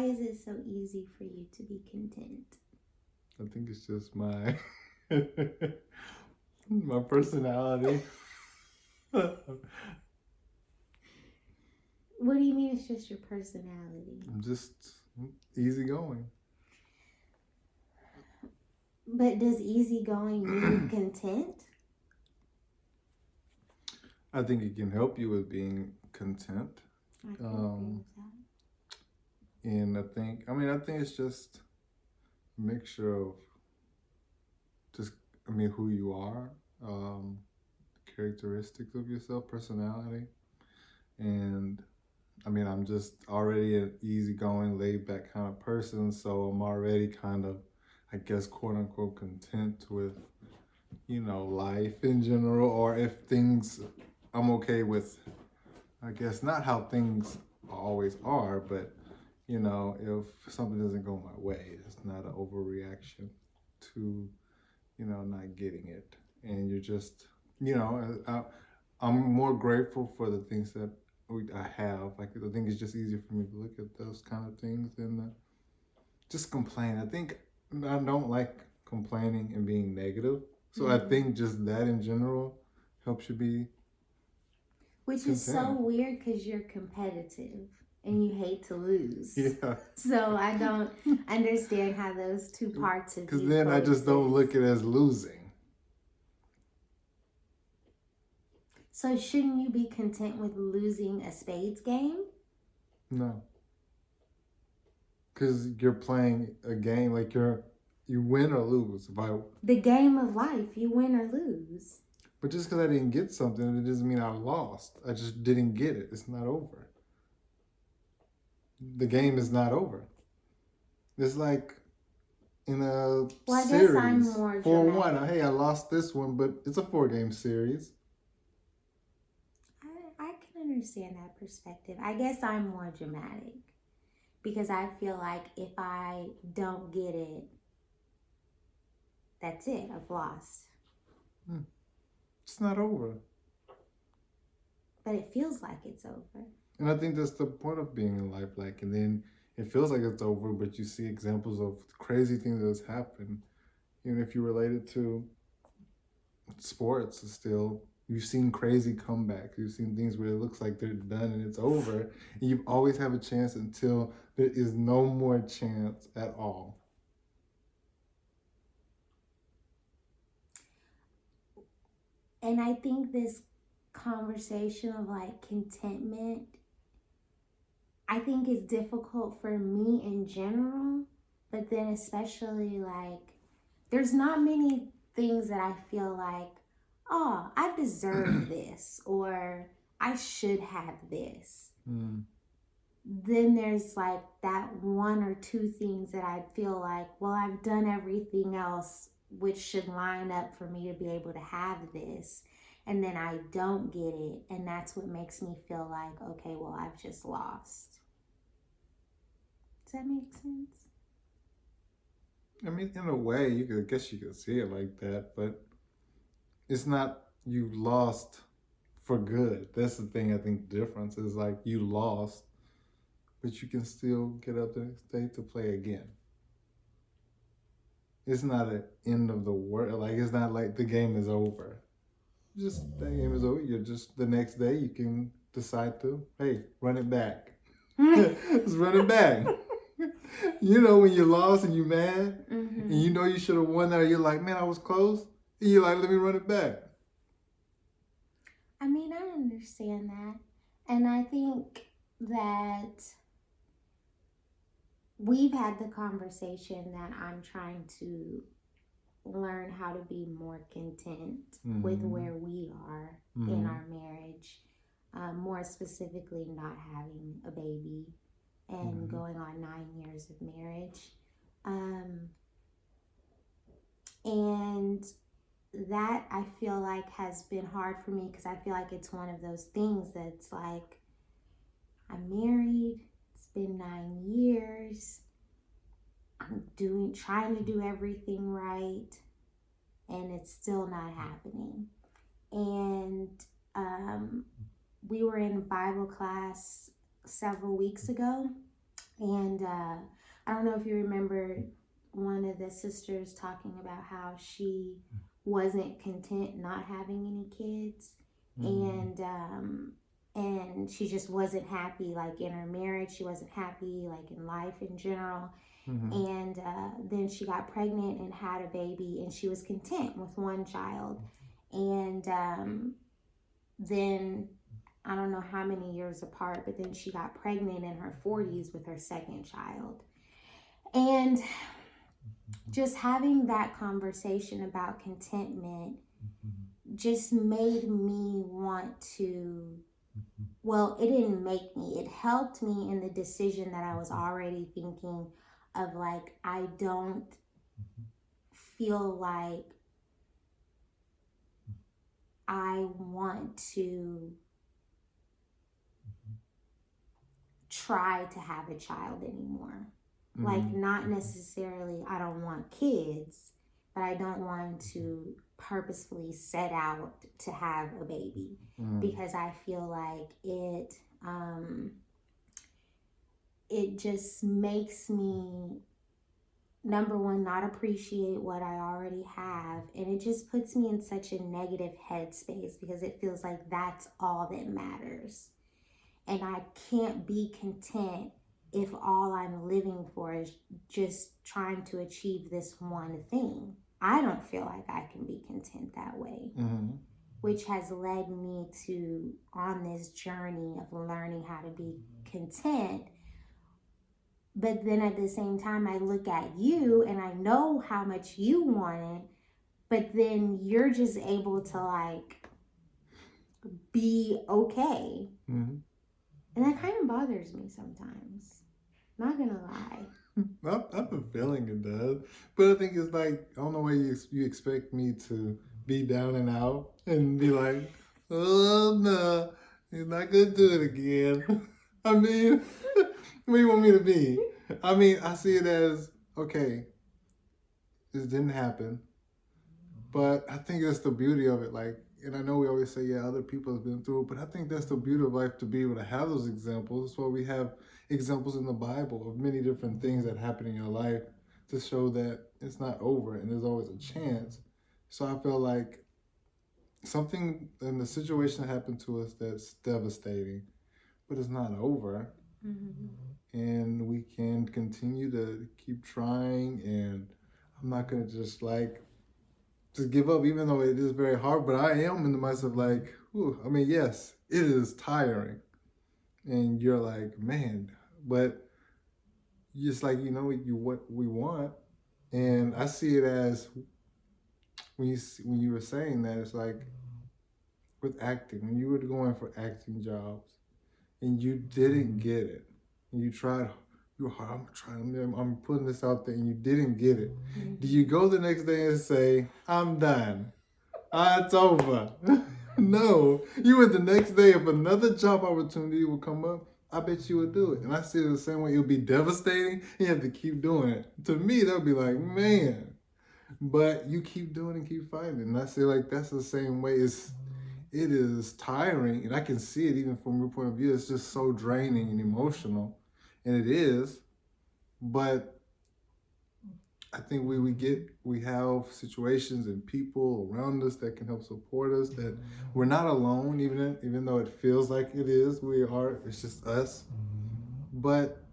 is it so easy for you to be content? I think it's just my my personality. What do you mean it's just your personality? I'm just easygoing. But does easygoing mean content? I think it can help you with being content. I can agree with that. And I think it's just a mixture of just, who you are, characteristics of yourself, personality. And I'm just already an easygoing, laid back kind of person. So I'm already kind of, I guess, quote unquote, content with, life in general. Or if things, I'm okay with, I guess, not how things always are, but, if something doesn't go my way, it's not an overreaction to, not getting it. And you're just, I'm more grateful for the things that I have. Like, I think it's just easier for me to look at those kind of things than just complain. I think I don't like complaining and being negative. So I think just that in general helps you be Which content. is so weird because you're competitive and you hate to lose. Yeah. So I don't understand how those two parts of you Because then I just don't look at it as losing. So shouldn't you be content with losing a spades game? No. Because you're playing a game, like you win or lose. The game of life, you win or lose. But just because I didn't get something, it doesn't mean I lost. I just didn't get it. It's not over. The game is not over. It's like in a series. I guess I'm more 4-1. Hey, I lost this one, but it's a 4-game series. I can understand that perspective. I guess I'm more dramatic because I feel like if I don't get it, that's it. I've lost. It's not over. But it feels like it's over. And I think that's the point of being in life. Like, and then it feels like it's over, but you see examples of crazy things that's happened. Even if you relate it to sports, it's still, you've seen crazy comebacks. You've seen things where it looks like they're done and it's over. And you always have a chance until there is no more chance at all. And I think this conversation of like contentment, I think is difficult for me in general, but then especially like there's not many things that I feel like, oh, I deserve this or I should have this. Then there's like that one or two things that I feel like, well, I've done everything else which should line up for me to be able to have this. And then I don't get it. And that's what makes me feel like, okay, well, I've just lost. Does that make sense? In a way, I guess you could see it like that, but it's not you lost for good. That's the thing. I think the difference is like you lost, but you can still get up the next day to play again. It's not an end of the world. Like, it's not like the game is over. Just the game is over. You're just, the next day you can decide to, hey, run it back. Just run it back. When you lost and you mad, and you should have won that, you're like, man, I was close. And you're like, let me run it back. I understand that. And I think that we've had the conversation that I'm trying to learn how to be more content with where we are in our marriage. More specifically, not having a baby and going on 9 years of marriage. And that I feel like has been hard for me because I feel like it's one of those things that's like, I'm married, it's been 9 years, I'm trying to do everything right, and it's still not happening. And we were in Bible class several weeks ago, And I don't know if you remember one of the sisters talking about how she wasn't content not having any kids, and she just wasn't happy like in her marriage. She wasn't happy like in life in general. And then she got pregnant and had a baby, and she was content with one child. And then I don't know how many years apart, but then she got pregnant in her 40s with her second child. And just having that conversation about contentment just made me want to, well, it didn't make me, it helped me in the decision that I was already thinking of, like, I don't feel like I want to try to have a child anymore. Like, not necessarily I don't want kids, but I don't want to purposefully set out to have a baby because I feel like it just makes me, number one, not appreciate what I already have, and it just puts me in such a negative headspace because it feels like that's all that matters. And I can't be content if all I'm living for is just trying to achieve this one thing. I don't feel like I can be content that way, which has led me to on this journey of learning how to be content. But then at the same time, I look at you and I know how much you want it, but then you're just able to like be okay. And that kind of bothers me sometimes. Not gonna lie. I have a feeling it does, but I think it's like, I don't know why you expect me to be down and out and be like, oh no, you're not gonna do it again. I mean, what do you want me to be? I mean, I see it as, okay, this didn't happen, but I think that's the beauty of it. Like, and I know we always say, yeah, other people have been through it, but I think that's the beauty of life, to be able to have those examples. That's why we have examples in the Bible of many different things that happen in your life to show that it's not over and there's always a chance. So I feel like something in the situation that happened to us that's devastating, but it's not over. And we can continue to keep trying, and I'm not going to just like just give up, even though it is very hard. But I am in the mindset of like, I mean, yes, it is tiring, and you're like, man, but just like, you know, what we want. And I see it as when you were saying that, it's like with acting, when you were going for acting jobs and you didn't get it, and you tried, you were hard, I'm putting this out there, and you didn't get it. Do you go the next day and say, I'm done, it's over? No, you went the next day. If another job opportunity will come up, I bet you would do it. And I see it the same way. It'll be devastating. You have to keep doing it. To me, that would be like, man. But you keep doing it and keep fighting. And I say, like, that's the same way. It is tiring. And I can see it even from your point of view. It's just so draining and emotional. And it is. But I think we have situations and people around us that can help support us, that we're not alone, even though it feels like it is. It's just us. But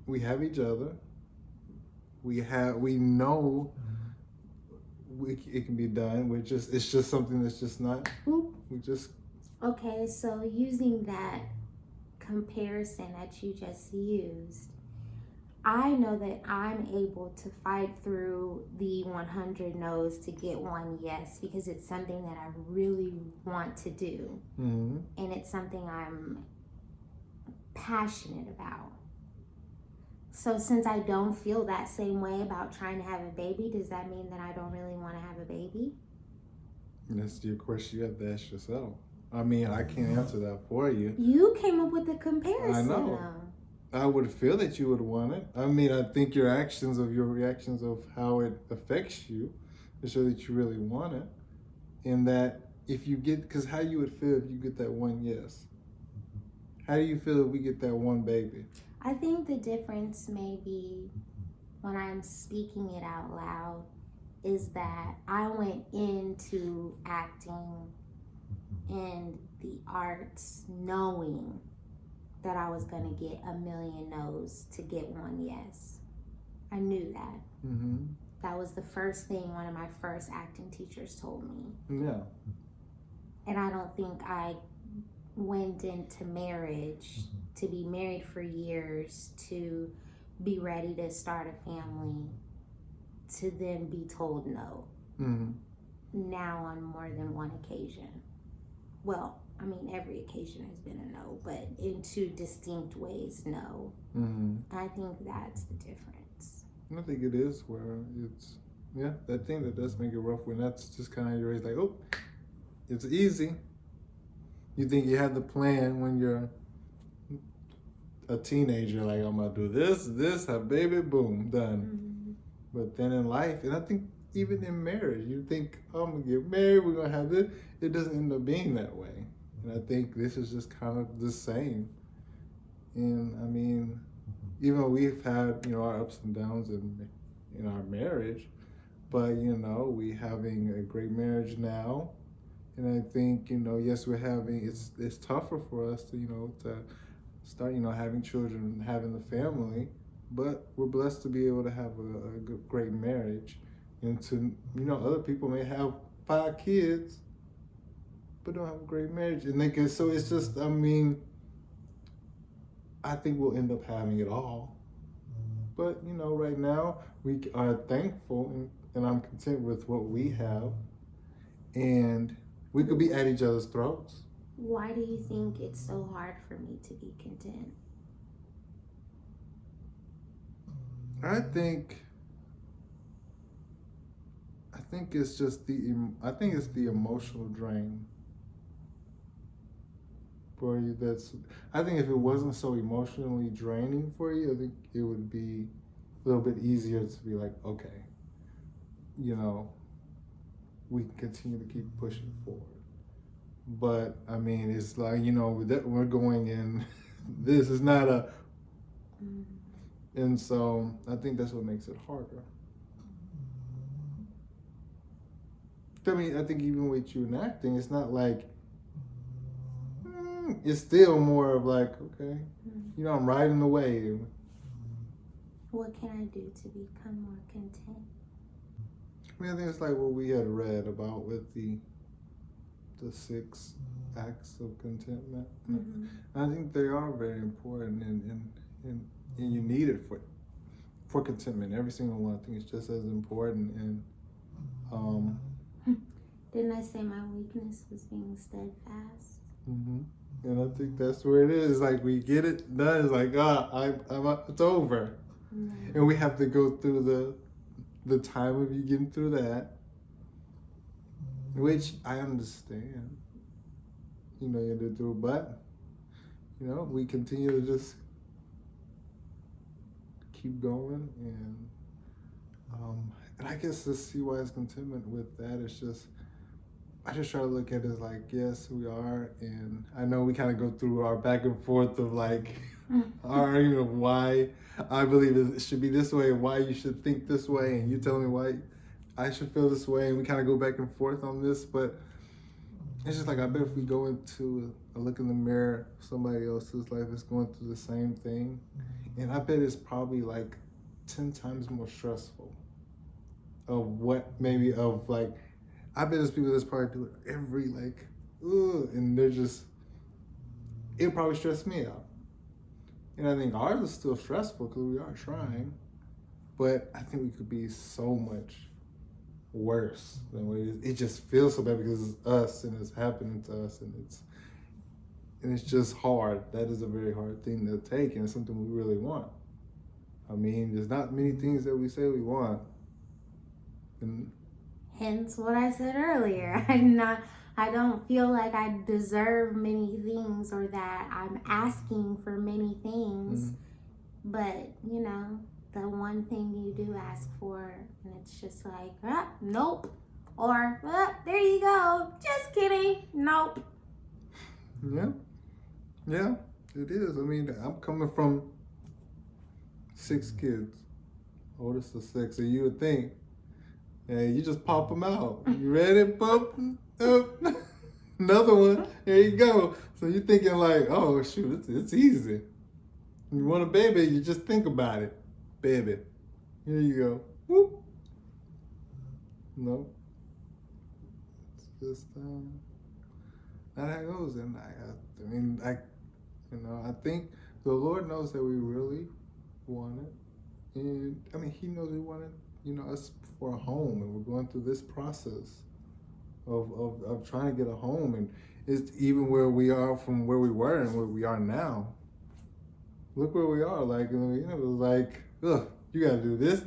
we have each other. We know it can be done. It's just something that's just not, Okay, so using that comparison that you just used, I know that I'm able to fight through the 100 no's to get one yes, because it's something that I really want to do. And it's something I'm passionate about. So since I don't feel that same way about trying to have a baby, does that mean that I don't really want to have a baby? That's your question you have to ask yourself. I mean, I can't answer that for you. You came up with the comparison. I know. I would feel that you would want it. I mean, I think your reactions of how it affects you to show that you really want it. And that if you get, because how you would feel if you get that one yes? How do you feel if we get that one baby? I think the difference may be when I'm speaking it out loud is that I went into acting and the arts knowing that I was going to get a million no's to get one yes. I knew that. Mm-hmm. That was the first thing one of my first acting teachers told me. Yeah. And I don't think I went into marriage to be married for years, to be ready to start a family, to then be told no. Mm-hmm. Now on more than one occasion. Well, I mean, every occasion has been a no, but in two distinct ways, no. Mm-hmm. I think that's the difference. I think it is where it's, yeah, that thing that does make it rough when that's just kind of, you're always like, oh, it's easy. You think you have the plan when you're a teenager, like, I'm going to do this, have baby, boom, done. Mm-hmm. But then in life, and I think even in marriage, you think, oh, I'm going to get married, we're going to have this. It doesn't end up being that way. And I think this is just kind of the same. And I mean, even though we've had, our ups and downs in our marriage, but, we having a great marriage now. And I think, yes, it's tougher for us to start, having children, having the family, but we're blessed to be able to have a great marriage. And to, other people may have 5 kids, but don't have a great marriage. And so it's just, I think we'll end up having it all. But, right now we are thankful and I'm content with what we have. And we could be at each other's throats. Why do you think it's so hard for me to be content? I think it's just the emotional drain for you. I think if it wasn't so emotionally draining for you, I think it would be a little bit easier to be like, okay, we can continue to keep pushing forward. But I mean, it's like, that we're going in, this is not a, and so I think that's what makes it harder. I mean, I think even with you in acting, it's not like, it's still more of like, okay, I'm riding the wave. What can I do to become more content? I mean, I think it's like what we had read about with the 6 acts of contentment. Mm-hmm. I think they are very important, and you need it for contentment. Every single one, I think, is just as important. And didn't I say my weakness was being steadfast? Mm-hmm. And I think that's where it is. Like, we get it done. It's like, it's over. Mm-hmm. And we have to go through the time of you getting through that, which I understand. You have to do, but we continue to just keep going, and I guess to see why it's contentment with that. It's just, I just try to look at it as like, yes, we are, and I know we kind of go through our back and forth of like our argument of why I believe it should be this way, and why you should think this way, and you tell me why I should feel this way, and we kind of go back and forth on this. But it's just like, I bet if we go into a look in the mirror, somebody else's life is going through the same thing, and I bet it's probably like 10 times more stressful I bet there's people that's probably do it every and they're just, it probably stressed me out. And I think ours is still stressful because we are trying, but I think we could be so much worse than what it is. It just feels so bad because it's us and it's happening to us, and it's just hard. That is a very hard thing to take, and it's something we really want. I mean, there's not many things that we say we want. And hence what I said earlier. I don't feel like I deserve many things or that I'm asking for many things. Mm-hmm. But, the one thing you do ask for, and it's just like, nope. Or, there you go. Just kidding. Nope. Yeah. Yeah, it is. I mean, I'm coming from 6 kids, oldest of 6, and you would think, hey, you just pop them out. You ready? Pop, up. Another one. There you go. So you're thinking like, oh shoot, it's easy. You want a baby, you just think about it. Baby. Here you go. Whoop. No. It's just not how it goes. And I think the Lord knows that we really want it. And I mean, He knows we wanted, us for a home, and we're going through this process of trying to get a home, and it's even where we are from where we were and where we are now. Look where we are. Like, it was like, ugh, you gotta do this.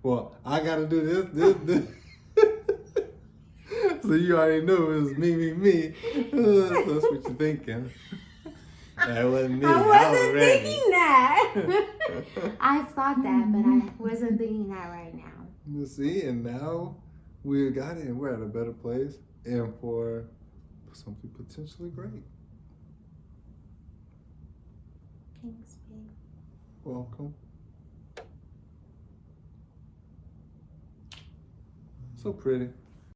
Well, I gotta do this. So you already knew it was me. That's what you're thinking. That wasn't me. I wasn't thinking that. I've thought that, but I wasn't thinking that right now. You see, and now we got it, and we're at a better place, and for something potentially great. Thanks, babe. Welcome. So pretty.